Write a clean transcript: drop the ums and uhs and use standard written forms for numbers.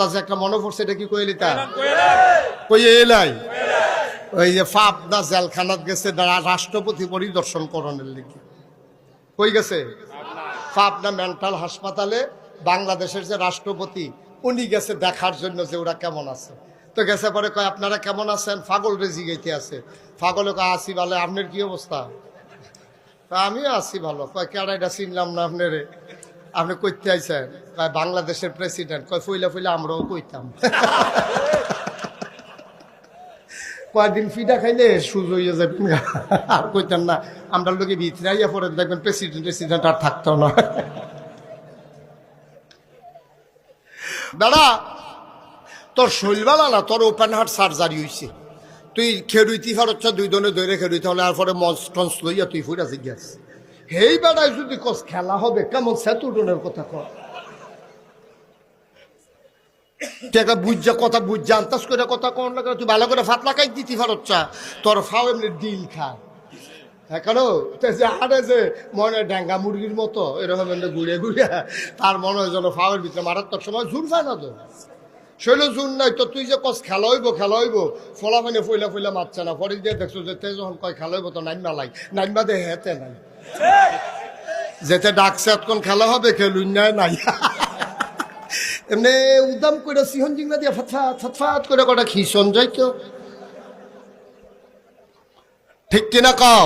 কথা যে একটা মনে পড়ছে, এটা কি কইলি তা কই এলাই ওই যে পাবনা জেলখানাত গেছে রাষ্ট্রপতি পরিদর্শন করণের লিখে। কই গেছে? পাবনা মেন্টাল হাসপাতালে বাংলাদেশের যে রাষ্ট্রপতি উনি গেছে দেখার জন্য যে ওরা কেমন আছে। তো গেছে পরে কয় আপনারা কেমন আছেন? পাগল রেজি গাইতে আছে। পাগলে কয় আছি ভালো, আপনার কি অবস্থা? আমিও আছি ভালো। কয় কেডাইটা চিনলাম না আপনারে, আপনি কইতে আইছেন? কয় বাংলাদেশের প্রেসিডেন্ট। কয় ফইলা ফইলা আমরাও কইতাম। কয়েকদিন ফিটা খাইলে সুজ হইয়া যাবেন, আর কইতাম না। আমরা লোকে ভিতরে আইয়া পরে দেখবেন প্রেসিডেন্ট আর থাকতো না। দাদা তোর শৈলবালা না, তোর ওপেন হার্ট সার্জারি হয়েছে, তুই খেরুইতি ফারচ্ছ 2 দিনে ধরে খেরুইতে হলে আর পরে মঞ্চ টঞ্চ লইয়া তুই ফুরা জিজ্ঞাস। হেই বেড়ায় যদি কস খেলা হবে কেমন সেতুটনের কথা কর, বুঝা কথা বুঝা আন্তাজ করে কথা কন না, তুই ভালো করে ফাতলা খাই দিতি ফারচ্ছা, তোর ফাও এমনি ডিল খা। হ্যাঁ কেন আরে যে মনে ড্যাঙ্গা মুরগির মতো এরকম ঘুরে ঘুরে তার মনে হয় যেন ফাওয়ের ভিতরে মারাত্মক সময় জুর পায় না। তো শৈল জুন নাই তো, তুই যে কস খেলা হইব ফলা মানে ফইলা ফইলা মারছে না। পরে দিয়ে দেখছো যে যখন কয় খেলা হইব তো নাইমা লাই, নাইমা দে হেতে নাই যেতে ডাকছে এতক্ষণ খেলা হবে, খেলুন নাই। এমনি উদাম করে সিহন জিংনা দিয়ে ফাতফাত করে কটা খিসন যাইতো, ঠিক কিনা কও?